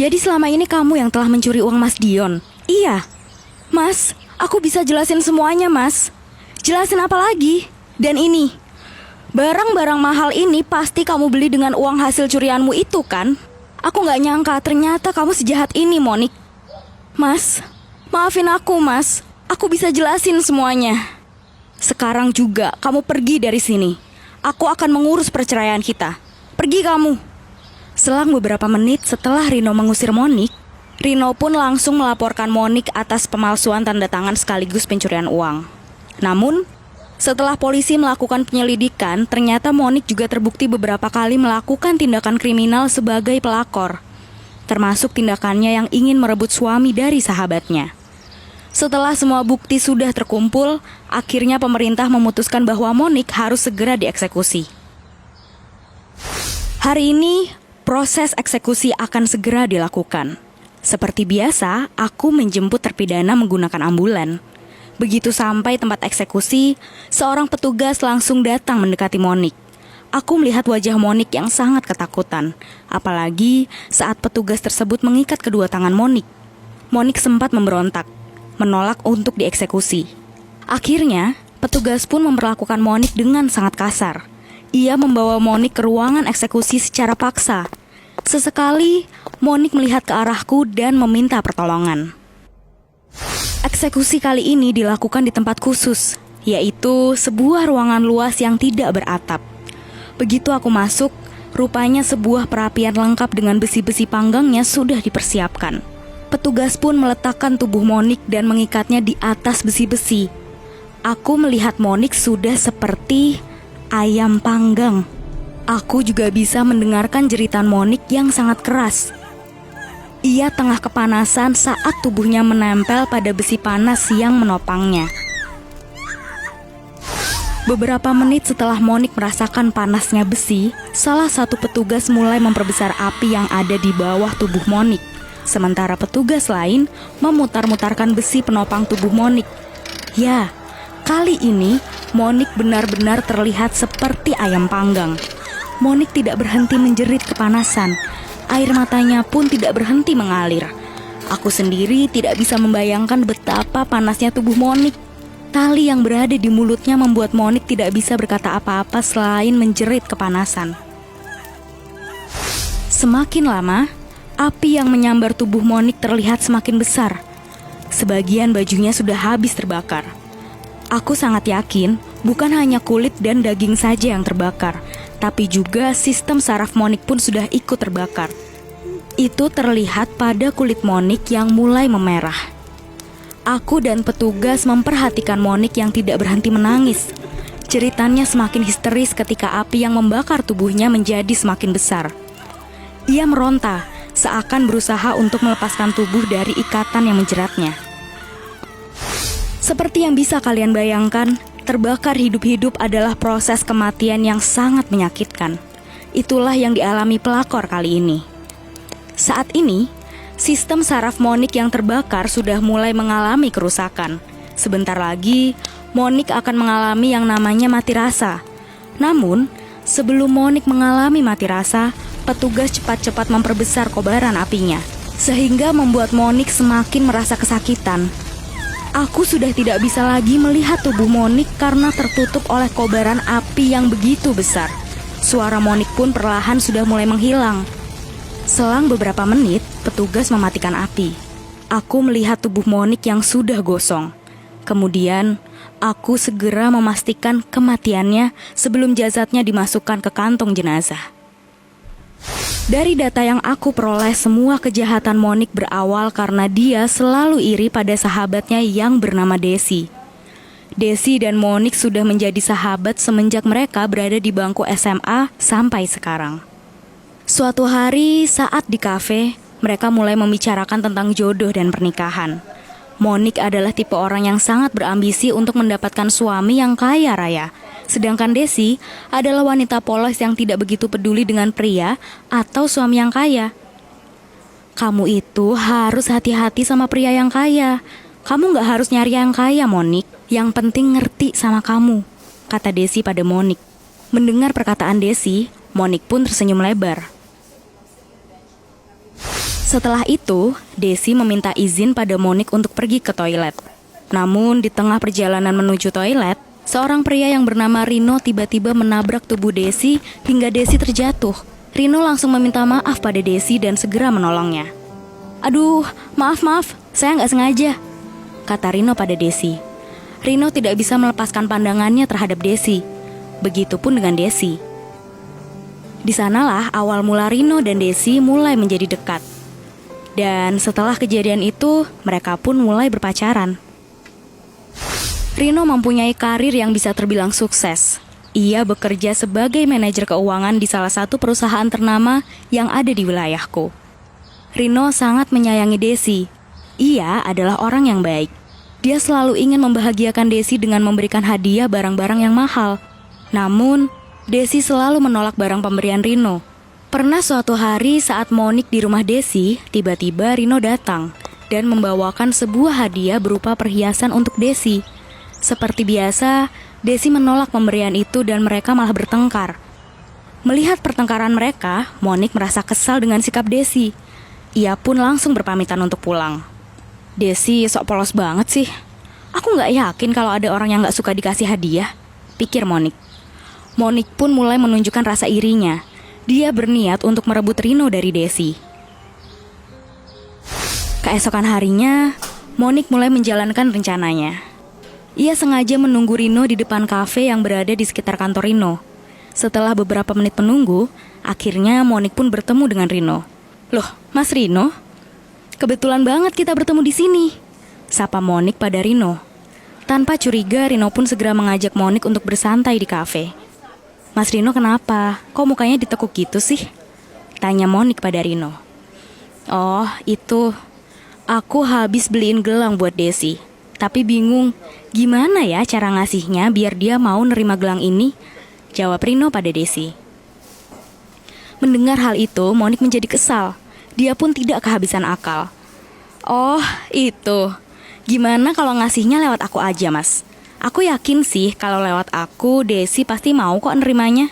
Jadi selama ini kamu yang telah mencuri uang Mas Dion? Iya. Mas, aku bisa jelasin semuanya, Mas. Jelasin apa lagi? Dan ini, barang-barang mahal ini pasti kamu beli dengan uang hasil curianmu itu kan? Aku gak nyangka ternyata kamu sejahat ini, Monik. Mas, maafin aku, Mas. Aku bisa jelasin semuanya. Sekarang juga kamu pergi dari sini. Aku akan mengurus perceraian kita. Pergi kamu. Selang beberapa menit setelah Rino mengusir Monik, Rino pun langsung melaporkan Monik atas pemalsuan tanda tangan sekaligus pencurian uang. Namun, setelah polisi melakukan penyelidikan, ternyata Monik juga terbukti beberapa kali melakukan tindakan kriminal sebagai pelakor, termasuk tindakannya yang ingin merebut suami dari sahabatnya. Setelah semua bukti sudah terkumpul, akhirnya pemerintah memutuskan bahwa Monik harus segera dieksekusi. Hari ini, proses eksekusi akan segera dilakukan. Seperti biasa, aku menjemput terpidana menggunakan ambulan. Begitu sampai tempat eksekusi, seorang petugas langsung datang mendekati Monik. Aku melihat wajah Monik yang sangat ketakutan, apalagi saat petugas tersebut mengikat kedua tangan Monik. Monik sempat memberontak, menolak untuk dieksekusi. Akhirnya, petugas pun memperlakukan Monik dengan sangat kasar. Ia membawa Monik ke ruangan eksekusi secara paksa. Sesekali, Monik melihat ke arahku dan meminta pertolongan. Eksekusi kali ini dilakukan di tempat khusus, yaitu sebuah ruangan luas yang tidak beratap. Begitu aku masuk, rupanya sebuah perapian lengkap dengan besi-besi panggangnya sudah dipersiapkan. Petugas pun meletakkan tubuh Monik dan mengikatnya di atas besi-besi. Aku melihat Monik sudah seperti ayam panggang. Aku juga bisa mendengarkan jeritan Monik yang sangat keras. Ia tengah kepanasan saat tubuhnya menempel pada besi panas yang menopangnya. Beberapa menit setelah Monik merasakan panasnya besi, salah satu petugas mulai memperbesar api yang ada di bawah tubuh Monik. Sementara petugas lain memutar-mutarkan besi penopang tubuh Monik. Ya, kali ini Monik benar-benar terlihat seperti ayam panggang. Monik tidak berhenti menjerit kepanasan. Air matanya pun tidak berhenti mengalir. Aku sendiri tidak bisa membayangkan betapa panasnya tubuh Monik. Tali yang berada di mulutnya membuat Monik tidak bisa berkata apa-apa selain menjerit kepanasan. Semakin lama, api yang menyambar tubuh Monik terlihat semakin besar. Sebagian bajunya sudah habis terbakar. Aku sangat yakin bukan hanya kulit dan daging saja yang terbakar, tapi juga sistem saraf Monik pun sudah ikut terbakar. Itu terlihat pada kulit Monik yang mulai memerah. Aku dan petugas memperhatikan Monik yang tidak berhenti menangis. Jeritannya semakin histeris ketika api yang membakar tubuhnya menjadi semakin besar. Ia meronta, seakan berusaha untuk melepaskan tubuh dari ikatan yang menjeratnya. Seperti yang bisa kalian bayangkan, terbakar hidup-hidup adalah proses kematian yang sangat menyakitkan. Itulah yang dialami pelakor kali ini. Saat ini, sistem saraf Monik yang terbakar sudah mulai mengalami kerusakan. Sebentar lagi, Monik akan mengalami yang namanya mati rasa. Namun, sebelum Monik mengalami mati rasa, petugas cepat-cepat memperbesar kobaran apinya, sehingga membuat Monik semakin merasa kesakitan. Aku sudah tidak bisa lagi melihat tubuh Monik karena tertutup oleh kobaran api yang begitu besar. Suara Monik pun perlahan sudah mulai menghilang. Selang beberapa menit, petugas mematikan api. Aku melihat tubuh Monik yang sudah gosong. Kemudian, aku segera memastikan kematiannya sebelum jasadnya dimasukkan ke kantong jenazah. Dari data yang aku peroleh, semua kejahatan Monik berawal karena dia selalu iri pada sahabatnya yang bernama Desi. Desi dan Monik sudah menjadi sahabat semenjak mereka berada di bangku SMA sampai sekarang. Suatu hari saat di kafe, mereka mulai membicarakan tentang jodoh dan pernikahan. Monik adalah tipe orang yang sangat berambisi untuk mendapatkan suami yang kaya raya. Sedangkan Desi adalah wanita polos yang tidak begitu peduli dengan pria atau suami yang kaya. Kamu itu harus hati-hati sama pria yang kaya. Kamu gak harus nyari yang kaya, Monik. Yang penting ngerti sama kamu, kata Desi pada Monik. Mendengar perkataan Desi, Monik pun tersenyum lebar. Setelah itu, Desi meminta izin pada Monik untuk pergi ke toilet. Namun, di tengah perjalanan menuju toilet, seorang pria yang bernama Rino tiba-tiba menabrak tubuh Desi hingga Desi terjatuh. Rino langsung meminta maaf pada Desi dan segera menolongnya. "Aduh, maaf, saya nggak sengaja," kata Rino pada Desi. Rino tidak bisa melepaskan pandangannya terhadap Desi. Begitupun dengan Desi. Di sanalah awal mula Rino dan Desi mulai menjadi dekat. Dan setelah kejadian itu, mereka pun mulai berpacaran. Rino mempunyai karir yang bisa terbilang sukses. Ia bekerja sebagai manajer keuangan di salah satu perusahaan ternama yang ada di wilayahku. Rino sangat menyayangi Desi. Ia adalah orang yang baik. Dia selalu ingin membahagiakan Desi dengan memberikan hadiah barang-barang yang mahal. Namun, Desi selalu menolak barang pemberian Rino. Pernah suatu hari saat Monik di rumah Desi, tiba-tiba Rino datang dan membawakan sebuah hadiah berupa perhiasan untuk Desi. Seperti biasa, Desi menolak pemberian itu dan mereka malah bertengkar. Melihat pertengkaran mereka, Monik merasa kesal dengan sikap Desi. Ia pun langsung berpamitan untuk pulang. "Desi sok polos banget sih. Aku gak yakin kalau ada orang yang gak suka dikasih hadiah," pikir Monik. Monik pun mulai menunjukkan rasa irinya. Dia berniat untuk merebut Rino dari Desi. Keesokan harinya, Monik mulai menjalankan rencananya. Ia sengaja menunggu Rino di depan kafe yang berada di sekitar kantor Rino. Setelah beberapa menit menunggu, akhirnya Monik pun bertemu dengan Rino. "Loh, Mas Rino? Kebetulan banget kita bertemu di sini," sapa Monik pada Rino. Tanpa curiga, Rino pun segera mengajak Monik untuk bersantai di kafe. "Mas Rino kenapa? Kok mukanya ditekuk gitu sih?" tanya Monik pada Rino. "Oh, itu. Aku habis beliin gelang buat Desi. Tapi bingung, gimana ya cara ngasihnya biar dia mau nerima gelang ini?" jawab Rino pada Desi. Mendengar hal itu, Monik menjadi kesal. Dia pun tidak kehabisan akal. "Oh, itu. Gimana kalau ngasihnya lewat aku aja, Mas? Aku yakin sih kalau lewat aku, Desi pasti mau kok nerimanya."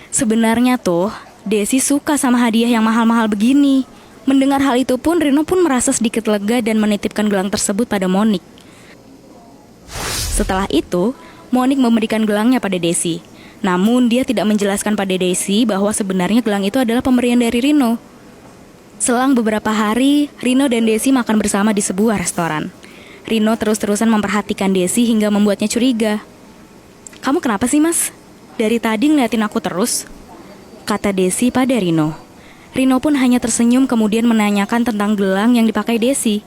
Sebenarnya tuh, Desi suka sama hadiah yang mahal-mahal begini. Mendengar hal itu pun, Rino pun merasa sedikit lega dan menitipkan gelang tersebut pada Monik. Setelah itu, Monik memberikan gelangnya pada Desi. Namun dia tidak menjelaskan pada Desi bahwa sebenarnya gelang itu adalah pemberian dari Rino. Selang beberapa hari, Rino dan Desi makan bersama di sebuah restoran. Rino terus-terusan memperhatikan Desi hingga membuatnya curiga. "Kamu kenapa sih, Mas? Dari tadi ngeliatin aku terus," kata Desi pada Rino. Rino pun hanya tersenyum kemudian menanyakan tentang gelang yang dipakai Desi.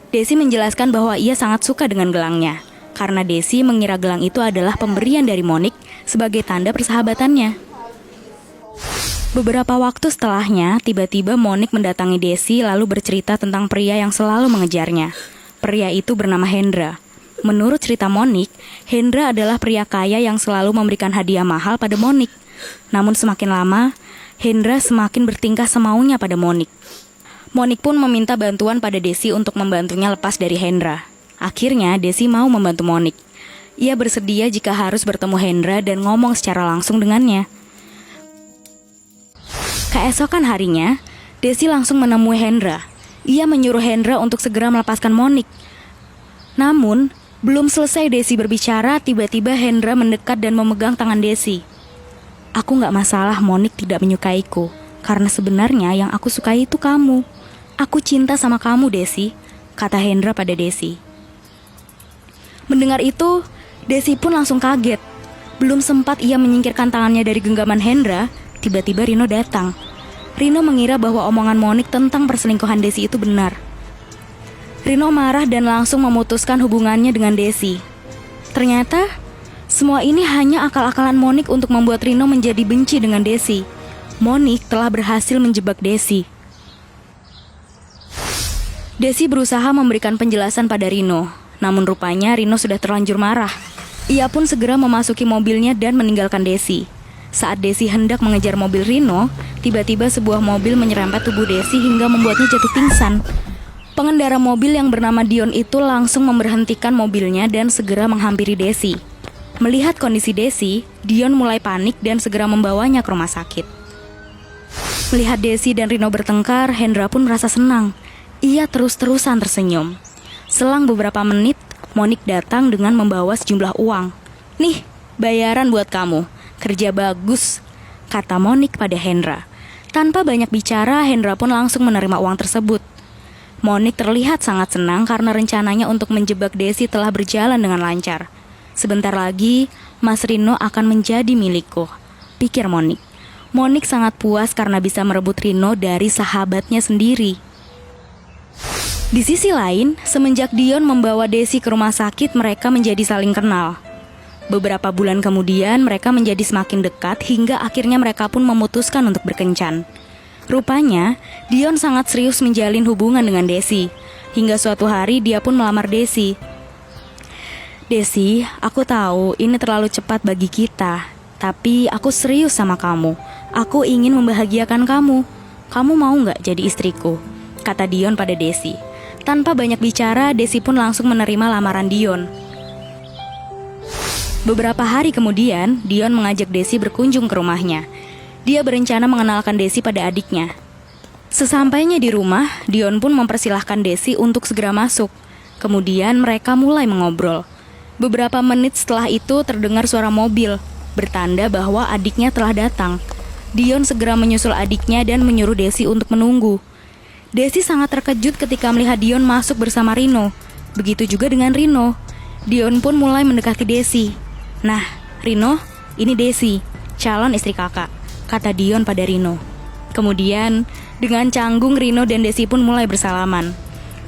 Desi menjelaskan bahwa ia sangat suka dengan gelangnya, karena Desi mengira gelang itu adalah pemberian dari Monik sebagai tanda persahabatannya. Beberapa waktu setelahnya, tiba-tiba Monik mendatangi Desi lalu bercerita tentang pria yang selalu mengejarnya. Pria itu bernama Hendra. Menurut cerita Monik, Hendra adalah pria kaya yang selalu memberikan hadiah mahal pada Monik. Namun semakin lama, Hendra semakin bertingkah semaunya pada Monik. Monik pun meminta bantuan pada Desi untuk membantunya lepas dari Hendra. Akhirnya Desi mau membantu Monik. Ia bersedia jika harus bertemu Hendra dan ngomong secara langsung dengannya. Keesokan harinya, Desi langsung menemui Hendra. Ia menyuruh Hendra untuk segera melepaskan Monik. Namun, belum selesai Desi berbicara, tiba-tiba Hendra mendekat dan memegang tangan Desi. "Aku gak masalah Monik tidak menyukaiku, karena sebenarnya yang aku sukai itu kamu. Aku cinta sama kamu, Desi," kata Hendra pada Desi. Mendengar itu, Desi pun langsung kaget. Belum sempat ia menyingkirkan tangannya dari genggaman Hendra, tiba-tiba Rino datang. Rino mengira bahwa omongan Monik tentang perselingkuhan Desi itu benar. Rino marah dan langsung memutuskan hubungannya dengan Desi. Ternyata, semua ini hanya akal-akalan Monik untuk membuat Rino menjadi benci dengan Desi. Monik telah berhasil menjebak Desi. Desi berusaha memberikan penjelasan pada Rino, namun rupanya Rino sudah terlanjur marah. Ia pun segera memasuki mobilnya dan meninggalkan Desi. Saat Desi hendak mengejar mobil Rino, tiba-tiba sebuah mobil menyerempet tubuh Desi hingga membuatnya jatuh pingsan. Pengendara mobil yang bernama Dion itu langsung memberhentikan mobilnya dan segera menghampiri Desi. Melihat kondisi Desi, Dion mulai panik dan segera membawanya ke rumah sakit. Melihat Desi dan Rino bertengkar, Hendra pun merasa senang. Ia terus-terusan tersenyum. Selang beberapa menit, Monik datang dengan membawa sejumlah uang. "Nih, bayaran buat kamu. Kerja bagus," kata Monik pada Hendra. Tanpa banyak bicara, Hendra pun langsung menerima uang tersebut. Monik terlihat sangat senang karena rencananya untuk menjebak Desi telah berjalan dengan lancar. "Sebentar lagi, Mas Rino akan menjadi milikku," pikir Monik. Monik sangat puas karena bisa merebut Rino dari sahabatnya sendiri. Di sisi lain, semenjak Dion membawa Desi ke rumah sakit, mereka menjadi saling kenal. Beberapa bulan kemudian, mereka menjadi semakin dekat hingga akhirnya mereka pun memutuskan untuk berkencan. Rupanya, Dion sangat serius menjalin hubungan dengan Desi. Hingga suatu hari dia pun melamar Desi. "Desi, aku tahu ini terlalu cepat bagi kita. Tapi aku serius sama kamu. Aku ingin membahagiakan kamu. Kamu mau gak jadi istriku?" kata Dion pada Desi. Tanpa banyak bicara, Desi pun langsung menerima lamaran Dion. Beberapa hari kemudian, Dion mengajak Desi berkunjung ke rumahnya. Dia berencana mengenalkan Desi pada adiknya. Sesampainya di rumah, Dion pun mempersilahkan Desi untuk segera masuk. Kemudian mereka mulai mengobrol. Beberapa menit setelah itu terdengar suara mobil, bertanda bahwa adiknya telah datang. Dion segera menyusul adiknya dan menyuruh Desi untuk menunggu. Desi sangat terkejut ketika melihat Dion masuk bersama Rino. Begitu juga dengan Rino. Dion pun mulai mendekati Desi. "Nah, Rino, ini Desi, calon istri kakak," kata Dion pada Rino. Kemudian, dengan canggung Rino dan Desi pun mulai bersalaman.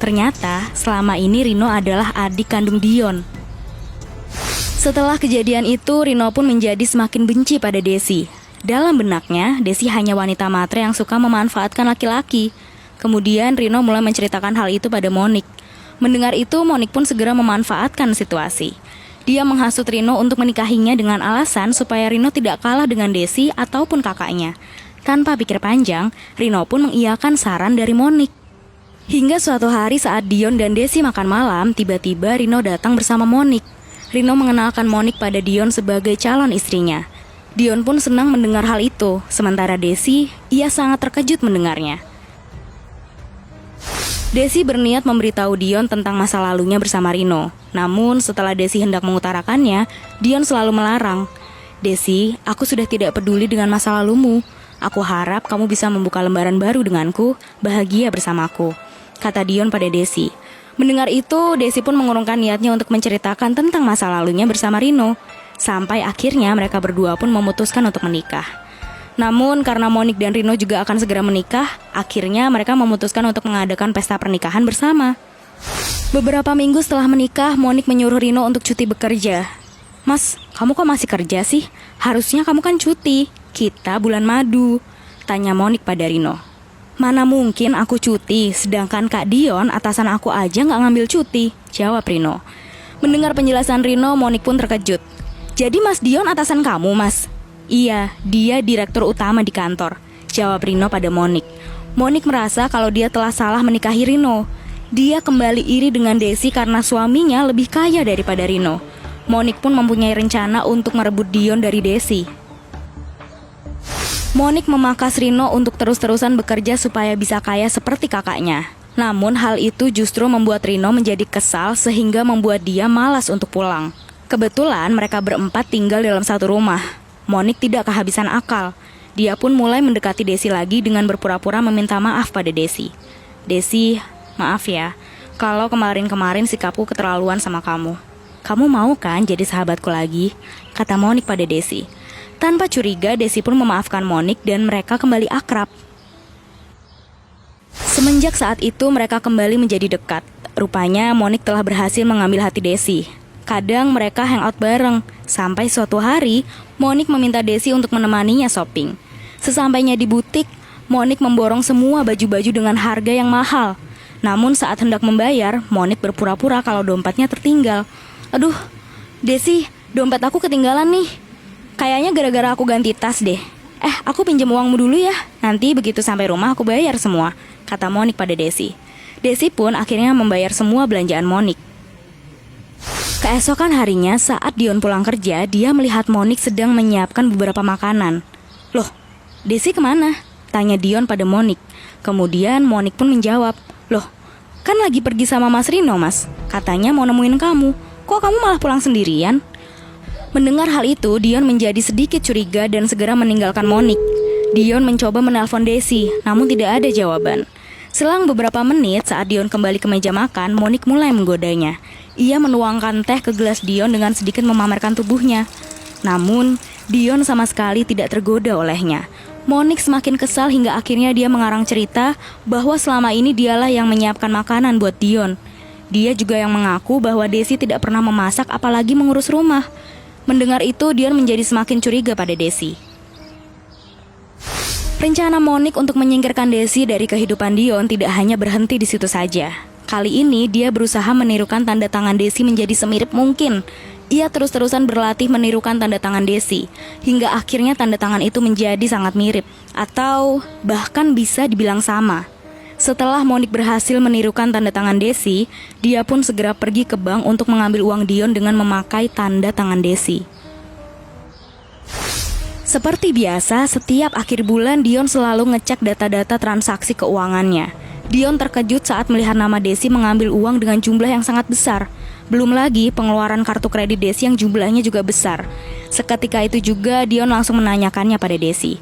Ternyata, selama ini Rino adalah adik kandung Dion. Setelah kejadian itu, Rino pun menjadi semakin benci pada Desi. Dalam benaknya, Desi hanya wanita matre yang suka memanfaatkan laki-laki. Kemudian Rino mulai menceritakan hal itu pada Monik. Mendengar itu, Monik pun segera memanfaatkan situasi. Dia menghasut Rino untuk menikahinya dengan alasan supaya Rino tidak kalah dengan Desi ataupun kakaknya. Tanpa pikir panjang, Rino pun mengiyakan saran dari Monik. Hingga suatu hari saat Dion dan Desi makan malam, tiba-tiba Rino datang bersama Monik. Rino mengenalkan Monik pada Dion sebagai calon istrinya. Dion pun senang mendengar hal itu, sementara Desi, ia sangat terkejut mendengarnya. Desi berniat memberitahu Dion tentang masa lalunya bersama Rino. Namun setelah Desi hendak mengutarakannya, Dion selalu melarang. "Desi, aku sudah tidak peduli dengan masa lalumu. Aku harap kamu bisa membuka lembaran baru denganku, bahagia bersamaku," kata Dion pada Desi. Mendengar itu, Desi pun mengurungkan niatnya untuk menceritakan tentang masa lalunya bersama Rino. Sampai akhirnya mereka berdua pun memutuskan untuk menikah. Namun karena Monik dan Rino juga akan segera menikah, akhirnya mereka memutuskan untuk mengadakan pesta pernikahan bersama. Beberapa minggu setelah menikah, Monik menyuruh Rino untuk cuti bekerja. "Mas, kamu kok masih kerja sih? Harusnya kamu kan cuti. Kita bulan madu," tanya Monik pada Rino. "Mana mungkin aku cuti, sedangkan Kak Dion atasan aku aja gak ngambil cuti," jawab Rino. Mendengar penjelasan Rino, Monik pun terkejut. "Jadi Mas Dion atasan kamu, Mas?" "Iya, dia direktur utama di kantor," jawab Rino pada Monik. Monik merasa kalau dia telah salah menikahi Rino. Dia kembali iri dengan Desi karena suaminya lebih kaya daripada Rino. Monik pun mempunyai rencana untuk merebut Dion dari Desi. Monik memakas Rino untuk terus-terusan bekerja supaya bisa kaya seperti kakaknya. Namun hal itu justru membuat Rino menjadi kesal sehingga membuat dia malas untuk pulang. Kebetulan mereka berempat tinggal dalam satu rumah. Monik tidak kehabisan akal. Dia pun mulai mendekati Desi lagi dengan berpura-pura meminta maaf pada Desi. "Desi, maaf ya, kalau kemarin-kemarin sikapku keterlaluan sama kamu. Kamu mau kan jadi sahabatku lagi?" kata Monik pada Desi. Tanpa curiga, Desi pun memaafkan Monik dan mereka kembali akrab. Semenjak saat itu mereka kembali menjadi dekat. Rupanya Monik telah berhasil mengambil hati Desi. Kadang mereka hangout bareng. Sampai suatu hari, Monik meminta Desi untuk menemaninya shopping. Sesampainya di butik, Monik memborong semua baju-baju dengan harga yang mahal. Namun saat hendak membayar, Monik berpura-pura kalau dompetnya tertinggal. "Aduh, Desi, dompet aku ketinggalan nih. Kayaknya gara-gara aku ganti tas deh. Aku pinjam uangmu dulu ya. Nanti begitu sampai rumah aku bayar semua," kata Monik pada Desi. Desi pun akhirnya membayar semua belanjaan Monik. Keesokan harinya saat Dion pulang kerja, dia melihat Monik sedang menyiapkan beberapa makanan. "Loh, Desi kemana? Tanya Dion pada Monik. Kemudian Monik pun menjawab, "Loh, kan lagi pergi sama Mas Rino, Mas. Katanya mau nemuin kamu. Kok kamu malah pulang sendirian?" Mendengar hal itu, Dion menjadi sedikit curiga dan segera meninggalkan Monik. Dion mencoba menelpon Desi, namun tidak ada jawaban. Selang beberapa menit saat Dion kembali ke meja makan, Monik mulai menggodanya. Ia menuangkan teh ke gelas Dion dengan sedikit memamerkan tubuhnya. Namun, Dion sama sekali tidak tergoda olehnya. Monik semakin kesal hingga akhirnya dia mengarang cerita bahwa selama ini dialah yang menyiapkan makanan buat Dion. Dia juga yang mengaku bahwa Desi tidak pernah memasak apalagi mengurus rumah. Mendengar itu, Dion menjadi semakin curiga pada Desi. Rencana Monik untuk menyingkirkan Desi dari kehidupan Dion tidak hanya berhenti di situ saja. Kali ini dia berusaha menirukan tanda tangan Desi menjadi semirip mungkin. Ia terus-terusan berlatih menirukan tanda tangan Desi, hingga akhirnya tanda tangan itu menjadi sangat mirip, atau bahkan bisa dibilang sama. Setelah Monik berhasil menirukan tanda tangan Desi, dia pun segera pergi ke bank untuk mengambil uang Dion dengan memakai tanda tangan Desi. Seperti biasa, setiap akhir bulan Dion selalu ngecek data-data transaksi keuangannya. Dion terkejut saat melihat nama Desi mengambil uang dengan jumlah yang sangat besar. Belum lagi pengeluaran kartu kredit Desi yang jumlahnya juga besar. Seketika itu juga Dion langsung menanyakannya pada Desi.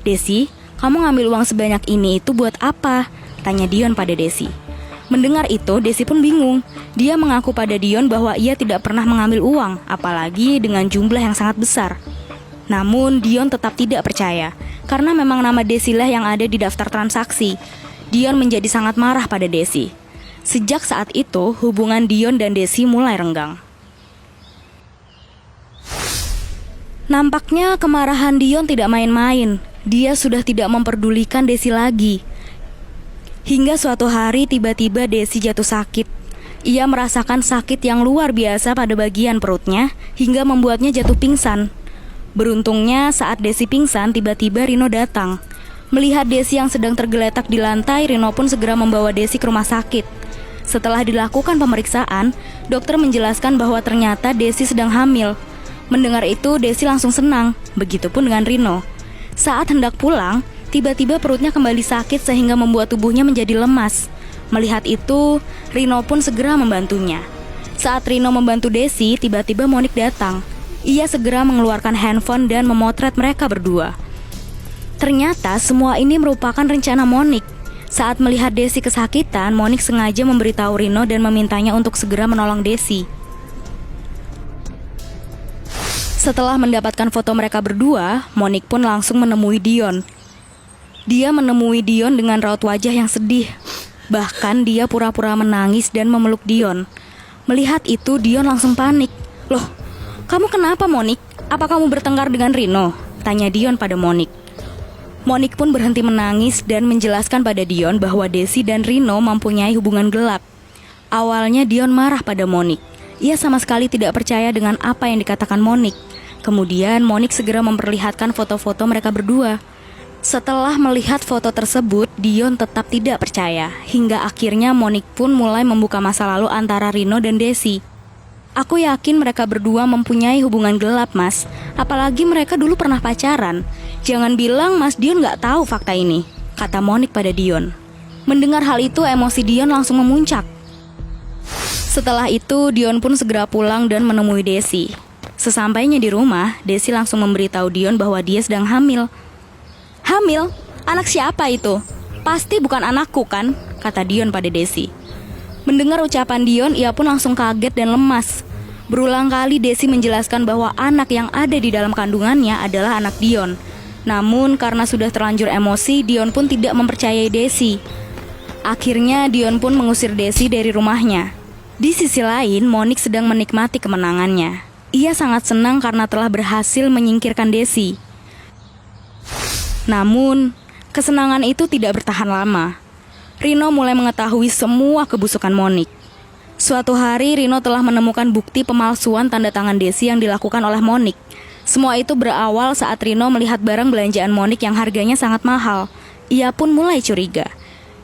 "Desi, kamu ngambil uang sebanyak ini itu buat apa?" tanya Dion pada Desi. Mendengar itu, Desi pun bingung. Dia mengaku pada Dion bahwa ia tidak pernah mengambil uang, apalagi dengan jumlah yang sangat besar. Namun Dion tetap tidak percaya, karena memang nama Desi lah yang ada di daftar transaksi. Dion menjadi sangat marah pada Desi. Sejak saat itu, hubungan Dion dan Desi mulai renggang. Nampaknya kemarahan Dion tidak main-main. Dia sudah tidak memperdulikan Desi lagi. Hingga suatu hari tiba-tiba Desi jatuh sakit. Ia merasakan sakit yang luar biasa pada bagian perutnya, hingga membuatnya jatuh pingsan. Beruntungnya saat Desi pingsan, tiba-tiba Rino datang. Melihat Desi yang sedang tergeletak di lantai, Rino pun segera membawa Desi ke rumah sakit. Setelah dilakukan pemeriksaan, dokter menjelaskan bahwa ternyata Desi sedang hamil. Mendengar itu, Desi langsung senang, begitupun dengan Rino. Saat hendak pulang, tiba-tiba perutnya kembali sakit sehingga membuat tubuhnya menjadi lemas. Melihat itu, Rino pun segera membantunya. Saat Rino membantu Desi, tiba-tiba Monik datang. Ia segera mengeluarkan handphone dan memotret mereka berdua. Ternyata semua ini merupakan rencana Monik. Saat melihat Desi kesakitan, Monik sengaja memberitahu Rino dan memintanya untuk segera menolong Desi. Setelah mendapatkan foto mereka berdua, Monik pun langsung menemui Dion. Dia menemui Dion dengan raut wajah yang sedih. Bahkan dia pura-pura menangis dan memeluk Dion. Melihat itu, Dion langsung panik. "Loh, kamu kenapa, Monik? Apa kamu bertengkar dengan Rino?" tanya Dion pada Monik. Monik pun berhenti menangis dan menjelaskan pada Dion bahwa Desi dan Rino mempunyai hubungan gelap. Awalnya Dion marah pada Monik. Ia sama sekali tidak percaya dengan apa yang dikatakan Monik. Kemudian Monik segera memperlihatkan foto-foto mereka berdua. Setelah melihat foto tersebut, Dion tetap tidak percaya. Hingga akhirnya Monik pun mulai membuka masa lalu antara Rino dan Desi. "Aku yakin mereka berdua mempunyai hubungan gelap, Mas. Apalagi mereka dulu pernah pacaran. Jangan bilang Mas Dion gak tahu fakta ini," kata Monik pada Dion. Mendengar hal itu, emosi Dion langsung memuncak. Setelah itu, Dion pun segera pulang dan menemui Desi. Sesampainya di rumah, Desi langsung memberitahu Dion bahwa dia sedang hamil. "Hamil? Anak siapa itu? Pasti bukan anakku kan?" kata Dion pada Desi. Mendengar ucapan Dion, ia pun langsung kaget dan lemas. Berulang kali Desi menjelaskan bahwa anak yang ada di dalam kandungannya adalah anak Dion. Namun karena sudah terlanjur emosi, Dion pun tidak mempercayai Desi. Akhirnya Dion pun mengusir Desi dari rumahnya. Di sisi lain, Monik sedang menikmati kemenangannya. Ia sangat senang karena telah berhasil menyingkirkan Desi. Namun, kesenangan itu tidak bertahan lama. Rino mulai mengetahui semua kebusukan Monik. Suatu hari, Rino telah menemukan bukti pemalsuan tanda tangan Desi yang dilakukan oleh Monik. Semua itu berawal saat Rino melihat barang belanjaan Monik yang harganya sangat mahal. Ia pun mulai curiga.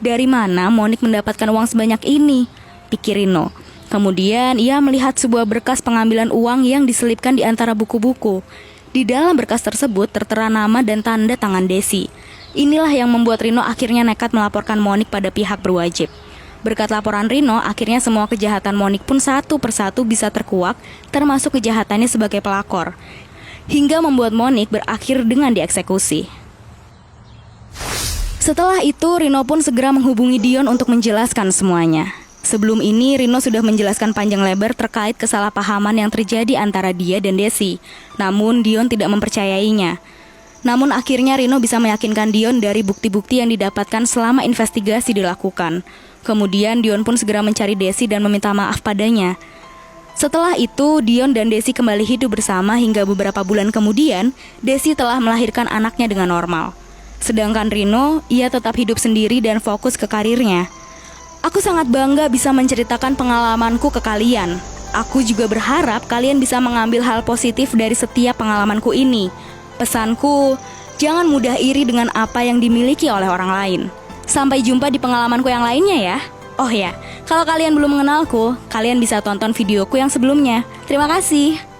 Dari mana Monik mendapatkan uang sebanyak ini? Pikir Rino. Kemudian ia melihat sebuah berkas pengambilan uang yang diselipkan di antara buku-buku. Di dalam berkas tersebut tertera nama dan tanda tangan Desi. Inilah yang membuat Rino akhirnya nekat melaporkan Monik pada pihak berwajib. Berkat laporan Rino, akhirnya semua kejahatan Monik pun satu persatu bisa terkuak, termasuk kejahatannya sebagai pelakor, hingga membuat Monik berakhir dengan dieksekusi. Setelah itu, Rino pun segera menghubungi Dion untuk menjelaskan semuanya. Sebelum ini, Rino sudah menjelaskan panjang lebar terkait kesalahpahaman yang terjadi antara dia dan Desi. Namun, Dion tidak mempercayainya. Namun akhirnya Rino bisa meyakinkan Dion dari bukti-bukti yang didapatkan selama investigasi dilakukan. Kemudian Dion pun segera mencari Desi dan meminta maaf padanya. Setelah itu, Dion dan Desi kembali hidup bersama hingga beberapa bulan kemudian, Desi telah melahirkan anaknya dengan normal. Sedangkan Rino, ia tetap hidup sendiri dan fokus ke karirnya. Aku sangat bangga bisa menceritakan pengalamanku ke kalian. Aku juga berharap kalian bisa mengambil hal positif dari setiap pengalamanku ini. Pesanku, jangan mudah iri dengan apa yang dimiliki oleh orang lain. Sampai jumpa di pengalamanku yang lainnya ya. Oh ya, kalau kalian belum mengenalku, kalian bisa tonton videoku yang sebelumnya. Terima kasih.